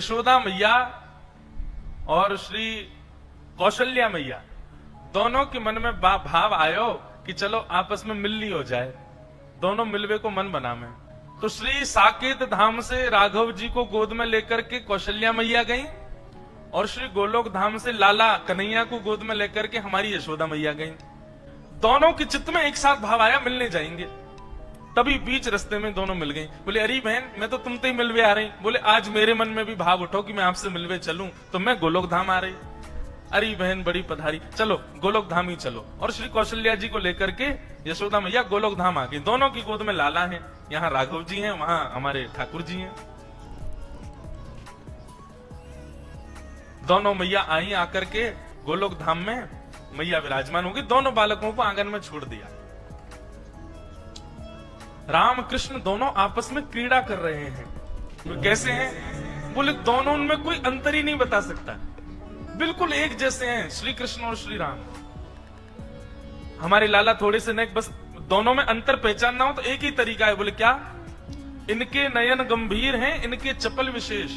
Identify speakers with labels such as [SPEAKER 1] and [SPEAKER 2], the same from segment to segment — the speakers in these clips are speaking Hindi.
[SPEAKER 1] यशोदा मैया और श्री कौशल्या मैया दोनों के मन में भाव आयो कि चलो आपस में मिलनी हो जाए, दोनों मिलवे को मन बना में। तो श्री साकेत धाम से राघव जी को गोद में लेकर के कौशल्या मैया गई और श्री गोलोक धाम से लाला कन्हैया को गोद में लेकर के हमारी यशोदा मैया गई। दोनों के चित्त में एक साथ भाव आया मिलने जाएंगे। तभी बीच रास्ते में दोनों मिल गई। बोले अरे बहन मैं तो तुमसे ही मिलवे आ रही। बोले आज मेरे मन में भी भाव उठो कि मैं आपसे मिलवे चलूं, तो मैं गोलोक धाम आ रही। अरे बहन बड़ी पधारी, चलो गोलोक धाम ही चलो। और श्री कौशल्या जी को लेकर के यशोदा मैया गोलोक धाम आ गई। दोनों की गोद में लाला है, यहाँ राघव जी हैं, वहां हमारे ठाकुर जी हैं। दोनों मैया आई, आकर के गोलोक धाम में मैया विराजमान होगी। दोनों बालकों को आंगन में छोड़ दिया। राम कृष्ण दोनों आपस में क्रीड़ा कर रहे हैं। तो कैसे हैं? बोले दोनों उनमें कोई अंतर ही नहीं बता सकता, बिल्कुल एक जैसे हैं श्री कृष्ण और श्री राम। हमारे लाला थोड़े से नहीं, बस दोनों में अंतर पहचानना हो तो एक ही तरीका है। बोले क्या? इनके नयन गंभीर हैं, इनके चपल विशेष।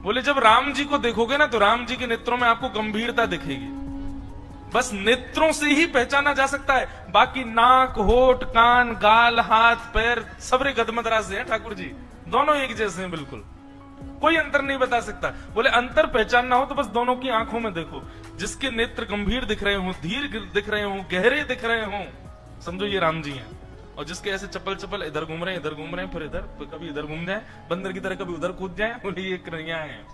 [SPEAKER 1] बोले जब राम जी को देखोगे ना तो राम जी के नेत्रों में आपको गंभीरता दिखेगी। बस नेत्रों से ही पहचाना जा सकता है, बाकी नाक, होठ, कान, गाल, हाथ, पैर सबरे गदमदरा से हैं ठाकुर जी। दोनों एक जैसे हैं, बिल्कुल कोई अंतर नहीं बता सकता। बोले अंतर पहचानना हो तो बस दोनों की आंखों में देखो। जिसके नेत्र गंभीर दिख रहे हो, धीर दिख रहे हो, गहरे दिख रहे हो, समझो ये राम जी हैं। और जिसके ऐसे चपल चपल इधर घूम रहे हैं, इधर घूम रहे हैं, फिर इधर, फिर कभी इधर घूम जाए बंदर की तरह, कभी उधर कूद जाए, बोले ये कन्हैया हैं।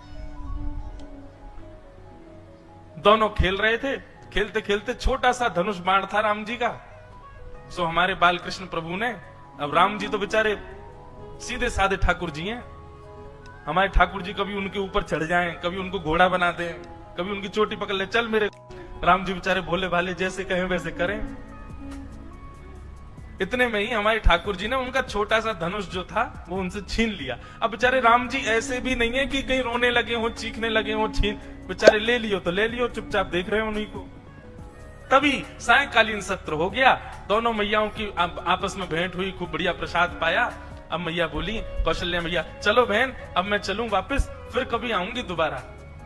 [SPEAKER 1] दोनों खेल रहे थे। खेलते खेलते छोटा सा धनुष बाण था राम जी का। सो हमारे बाल कृष्ण प्रभु ने, अब राम जी तो बेचारे सीधे साधे ठाकुर जी हैं। हमारे ठाकुर जी कभी उनके ऊपर चढ़ जाएं, कभी उनको घोड़ा बना दें, कभी उनकी चोटी पकड़ ले, चल मेरे। राम जी बेचारे भोले भाले, जैसे कहें वैसे करें। इतने में ही हमारे ठाकुर जी ने उनका छोटा सा धनुष जो था वो उनसे छीन लिया। अब बेचारे राम जी ऐसे भी नहीं है कि कहीं रोने लगे हो, चीखने लगे हो, छीन, बेचारे ले लियो तो ले लियो, चुपचाप देख रहे हो उन्हीं को। तभी सायंकालीन सत्र हो गया। दोनों मैयाओं की आपस में भेंट हुई, खूब बढ़िया प्रसाद पाया। अब मैया बोली, कौशल्या मैया चलो बहन अब मैं चलूं वापस, फिर कभी आऊंगी दोबारा,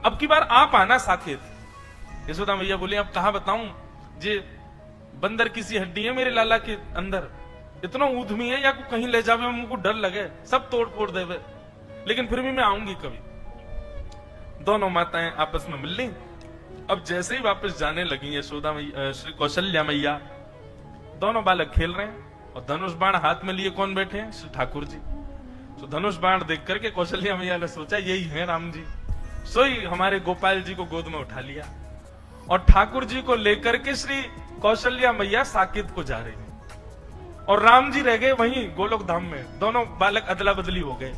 [SPEAKER 1] अब की बार आप आना साकेत। यशोदा मैया बोली अब कहां बताऊं, जे बंदर की सी हड्डी है मेरे लाला के अंदर, इतना ऊधमी है या को कहीं ले जावे मुझको डर लगे, सब तोड़ फोड़ देवे, लेकिन फिर भी मैं आऊंगी कभी। दोनों माताएं आपस में मिल ली। अब जैसे ही वापस जाने लगी यशोदा मैया, श्री कौशल्या मैया, दोनों बालक खेल रहे हैं और धनुष बाण हाथ में लिए कौन बैठे हैं? श्री ठाकुर जी। तो धनुष बाण देख करके कौशल्या मैया ने सोचा यही है राम जी। सोई हमारे गोपाल जी को गोद में उठा लिया और ठाकुर जी को लेकर के श्री कौशल्या मैया साकेत को जा रही है और राम जी रह गए वहीं गोलोक धाम में। दोनों बालक अदला बदली हो गए।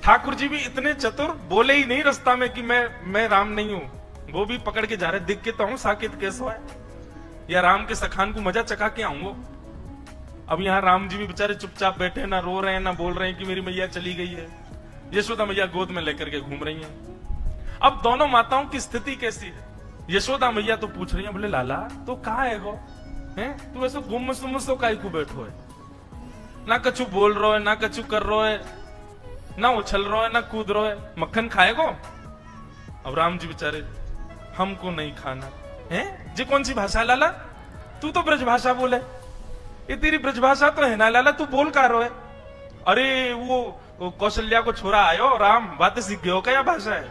[SPEAKER 1] ठाकुर जी भी इतने चतुर, बोले ही नहीं रास्ता में कि मैं राम नहीं हूं, वो भी पकड़ के जा रहे, दिख के तो हूं साकेत कैसा है, या राम के सखान को मजा चखा के आऊंगा। अब यहाँ राम जी भी बेचारे चुपचाप बैठे, ना रो रहे हैं ना बोल रहे हैं कि मेरी मैया चली गई है। यशोदा मैया गोद में लेकर के घूम रही हैं। अब दोनों माताओं की स्थिति कैसी है? यशोदा मैया तो पूछ रही है, बोले लाला तो कहाँ है गो, हैं तू ऐसे गुम्मसो काई को बैठो है, ना कछु बोल रहा है, ना कछु कर रहा है, ना उछल रहा है, ना कूद रहा है, मक्खन खाएगो? अब राम जी बेचारे, हमको नहीं खाना है। जी कौन सी भाषा लाला? तू तो ब्रज भाषा बोले, ये तेरी ब्रज भाषा तो है ना लाला, तू बोल का रहा है? अरे वो कौशल्या को छोरा आयो राम, बातें सीख गए हो क्या भाषा है?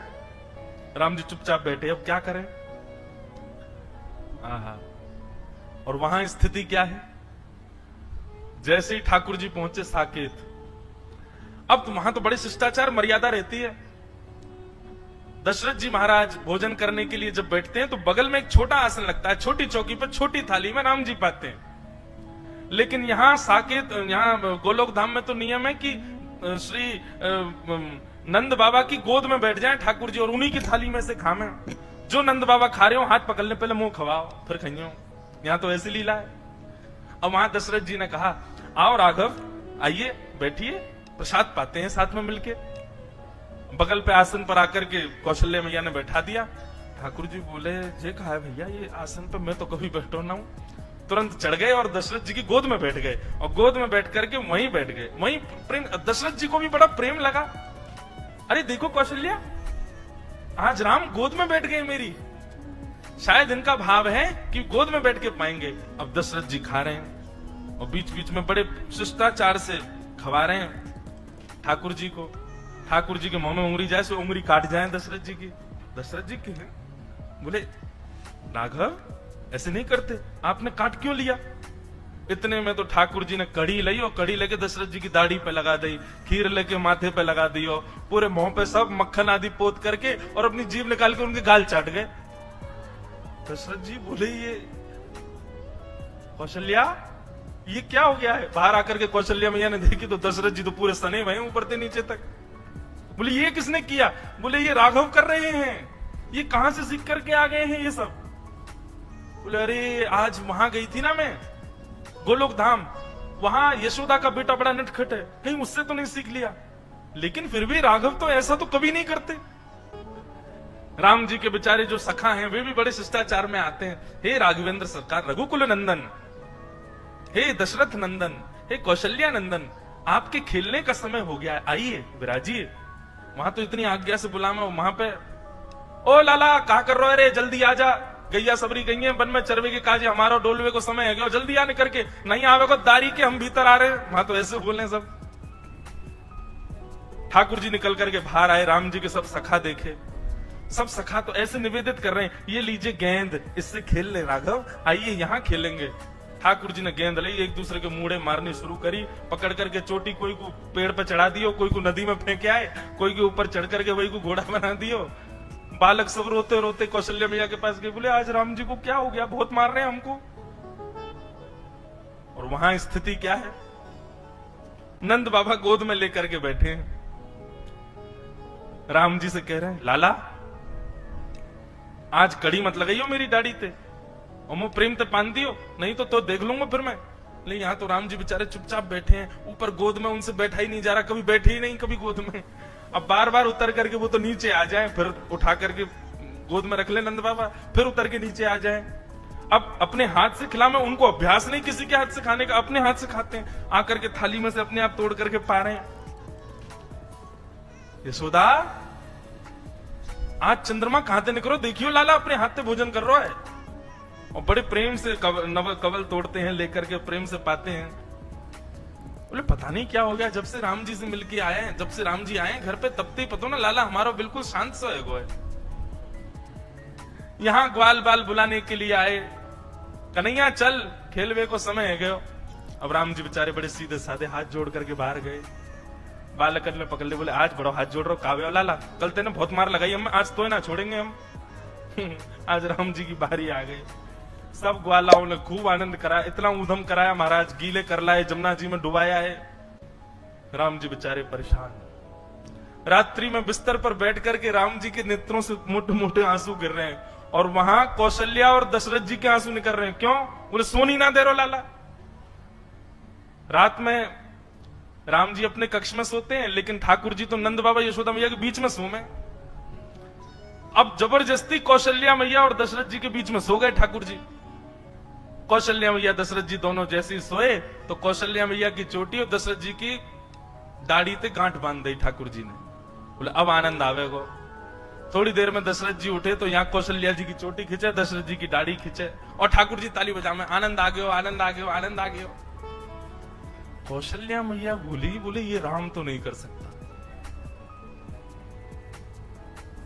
[SPEAKER 1] राम जी चुपचाप बैठे, अब क्या करें। आहा, और वहां स्थिति क्या है? जैसे ही ठाकुर जी पहुंचे साकेत, अब तो वहां तो बड़े शिष्टाचार मर्यादा रहती है। दशरथ जी महाराज भोजन करने के लिए जब बैठते हैं तो बगल में एक छोटा आसन लगता है, छोटी चौकी पर छोटी थाली में राम जी पाते हैं। लेकिन यहाँ साकेत, यहाँ गोलोक धाम में तो नियम है कि श्री नंद बाबा की गोद में बैठ जाएं ठाकुर जी और उन्हीं की थाली में से खावे। जो नंद बाबा खा रहे हो हाथ पकड़ने पहले मुंह खवाओ फिर खाइयो। यहाँ तो ऐसी लीला है। अब वहां दशरथ जी ने कहा आओ राघव आइए बैठिए, प्रसाद पाते हैं साथ में मिलके। बगल पे आसन पर आकर के कौशल्या मैया ने बैठा दिया। ठाकुर जी बोले जे कहा है भैया ये आसन पे मैं तो कभी बैठो ना हूं, तुरंत चढ़ गए और दशरथ जी की गोद में बैठ गए, और गोद में बैठ करके वहीं बैठ गए। वहीं प्रेम, दशरथ जी को भी बड़ा प्रेम लगा। अरे देखो कौशल्या, आज राम गोद में बैठ गए मेरी, शायद इनका भाव है कि गोद में बैठ के पाएंगे। अब दशरथ जी खा रहे हैं और बीच बीच में बड़े शिष्टाचार से खवा रहे हैं ठाकुर जी को। ठाकुर जी के मुंह में उंगली जाए सो उंगली काट जाए दशरथ जी की। दशरथ जी क्यों? बोले राघव ऐसे नहीं करते, आपने काट क्यों लिया? इतने में तो ठाकुर जी ने कड़ी ली और कड़ी लेके दशरथ जी की दाढ़ी पे लगा दी, खीर लेके माथे पे लगा दी और पूरे मुंह पे सब मक्खन आदि पोत करके और अपनी जीभ निकाल के उनके गाल चाट गए। दशरथ जी बोले ये कौशल्या ये क्या हो गया है? बाहर आकर के कौशल्या मैया ने देखी तो दशरथ जी तो पूरे सने हुए ऊपर से नीचे तक। बोले ये किसने किया? बोले ये राघव कर रहे हैं, ये कहां से सीख करके आ गए हैं ये सब? बोले अरे आज वहां गई थी ना मैं गोलोक धाम, वहां यशोदा का बेटा बड़ा नटखट है, कहीं उससे तो नहीं सीख लिया। लेकिन फिर भी राघव तो ऐसा तो कभी नहीं करते। राम जी के बेचारे जो सखा हैं वे भी बड़े शिष्टाचार में आते हैं। हे राघवेंद्र सरकार, रघुकुल नंदन, हे दशरथ नंदन, हे कौशल्या नंदन, आपके खेलने का समय हो गया है, आइए विराजिए। वहां तो इतनी आज्ञा से बुला मैं वहां पे, ओ लाला क्या कर रहे हो? अरे जल्दी आ जा, गैया सबरी गई है वन में चरवे के काजे, हमारा डोलवे को समय है गया, जल्दी आने करके, नहीं आवे को दारी के हम भीतर आ रहे हैं। वहां तो ऐसे बोले सब। ठाकुर जी निकल करके बाहर आए, राम जी के सब सखा देखे, सब सखा तो ऐसे निवेदित कर रहे हैं, ये लीजिए गेंद, इससे खेल ले राघव, आइए यहां खेलेंगे। ठाकुर जी ने गेंद ली, एक दूसरे के मुड़े मारनी शुरू करी, पकड़ करके चोटी कोई को पेड़ पे चढ़ा दियो, कोई को नदी में फेंके आए, कोई के ऊपर चढ़ करके वही को घोड़ा बना दियो। बालक सब रोते रोते कौशल्या मैया के पास गए, बोले आज राम जी को क्या हो गया, बहुत मार रहे हैं हमको। और वहां स्थिति क्या है, नंद बाबा गोद में लेकर के बैठे हैं, राम जी से कह रहे हैं लाला आज कड़ी मत लगाइयो मेरी दाढ़ी ते, और मैं प्रेम ते पान दियो, नहीं तो देख लूंगा फिर मैं। नहीं, यहाँ तो राम जी बेचारे चुपचाप बैठे हैं, ऊपर गोद में उनसे बैठा ही नहीं जा रहा, कभी बैठे ही नहीं कभी गोद में। अब बार बार उतर करके वो तो नीचे आ जाए, फिर उठा करके गोद में रख ले नंद बाबा, फिर उतर के नीचे आ जाए। अब अपने हाथ से खिला, में उनको अभ्यास नहीं किसी के हाथ से खाने का, अपने हाथ से खाते हैं, आकर के थाली में से अपने आप तोड़ करके पा रहे हैं। यशोदा आज चंद्रमा कहां से निकलो, देखियो लाला अपने हाथ से भोजन कर रहा है, और बड़े प्रेम से कवल तोड़ते हैं, लेकर के प्रेम से पाते हैं। बोले पता नहीं क्या हो गया, जब से राम जी से मिलके आए हैं, जब से राम जी आए घर पे, तब से पता ना लाला हमारा बिल्कुल शांत सा है। यहां ग्वाल बाल बुलाने के लिए आए, कन्हैया चल खेलवे को समय है गयो। अब राम जी बेचारे बड़े सीधे साधे हाथ जोड़ करके बाहर गए, बालक ने पकड़ ले, बोले आज बड़ो हाथ जोड़ रहा काव्य लाला, कल तेने बहुत मार लगाई हम, आज तो ना छोड़ेंगे हम। आज राम जी की बारी आ गई, सब ग्वालाओं ने खूब आनंद कराया, इतना ऊधम कराया महाराज, गीले कर लाए, जमुना जी में डुबाया है। राम जी बेचारे परेशान, रात्रि में बिस्तर पर बैठ करके राम जी के नेत्रों से मोटे मोटे आंसू गिर रहे हैं, और वहां कौशल्या और दशरथ जी के आंसू निकल रहे हैं। क्यों? बोले सोनी ना दे रो लाला। रात में राम जी अपने कक्ष में सोते हैं, लेकिन ठाकुर जी तो नंद बाबा यशोदा मैया के बीच में सोए। अब जबरदस्ती कौशल्या मैया और दशरथ जी के बीच में सो गए ठाकुर जी। कौशल्या मैया दशरथ जी दोनों जैसे ही सोए तो कौशल्या मैया की चोटी और दशरथ जी की दाढ़ी ते गांठ बांध दी ठाकुर जी ने। बोले अब आनंद आवेगो। थोड़ी देर में दशरथ जी उठे तो यहाँ कौशल्या जी की चोटी खींचे, दशरथ जी की दाढ़ी खींचे, और ठाकुर जी ताली बजा में आनंद आ गयो, आनंद आ गयो, आनंद आ गयो। कौशल्या मैया बोले ये राम तो नहीं कर सकता,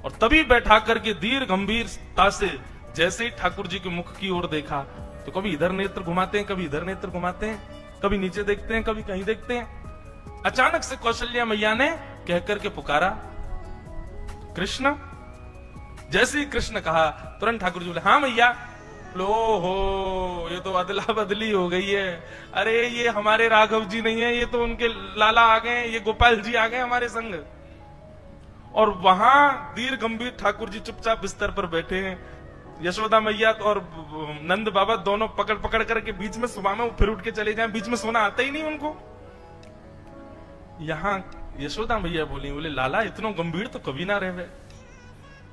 [SPEAKER 1] और तभी बैठा करके धीर गंभीरता से जैसे ही ठाकुर जी के मुख की ओर देखा तो कभी इधर नेत्र घुमाते हैं, कभी इधर नेत्र घुमाते हैं, कभी नीचे देखते हैं, कभी कहीं देखते हैं। अचानक से कौशल्या मैया ने कह करके पुकारा कृष्ण। जैसे ही कृष्ण कहा तुरंत ठाकुर जी बोले हाँ मैया। लो हो, ये तो अदला बदली हो गई है, अरे ये हमारे राघव जी नहीं है, ये तो उनके लाला आ गए, ये गोपाल जी आ गए हमारे संग। और वहां धीर गंभीर ठाकुर जी चुपचाप बिस्तर पर बैठे हैं, यशोदा मैया और नंद बाबा दोनों पकड़ पकड़ करके बीच में, सुबह में फिर उठ के चले जाएं, बीच में सोना आता ही नहीं उनको। यहां यशोदा मैया बोले लाला इतना गंभीर तो कभी ना रहे।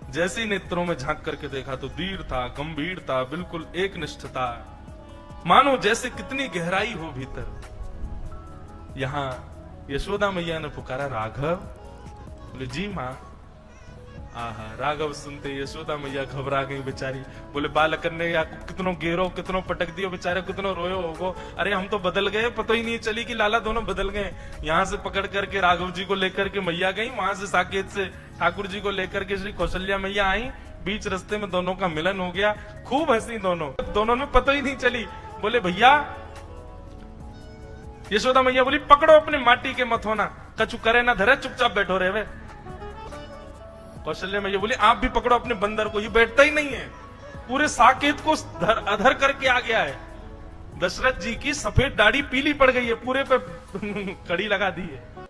[SPEAKER 1] जैसे ही नेत्रों में झांक करके देखा तो धीर था, गंभीर था, बिल्कुल एक निष्ठ था। मानो जैसे कितनी गहराई हो भीतर। यहां यशोदा मैया ने पुकारा राघव। बोले जी मां। आहा, राघव सुनते यशोदा मैया घबरा गई बेचारी। बोले बालक ने या कितनो घेरो, कितनो पटक दियो, बेचारे कितनो रोयो होगो। अरे हम तो बदल गए, पता ही नहीं चली कि लाला दोनों बदल गए। यहाँ से पकड़ करके राघव जी को लेकर के मैया गई, वहां से साकेत से ठाकुर जी को लेकर के श्री कौशल्या मैया आई। बीच रास्ते में दोनों का मिलन हो गया, खूब हंसी दोनों में पता ही नहीं चली। बोले भैया, यशोदा मैया बोली पकड़ो अपने माटी के मथोना, कछु करे ना धरे, चुपचाप बैठो रहे वे। कौशल्या मैया बोली आप भी पकड़ो अपने बंदर को, ये बैठता ही नहीं है, पूरे साकेत को अधर करके आ गया है। दशरथ जी की सफेद दाढ़ी पीली पड़ गई है, पूरे पे कड़ी लगा दी है।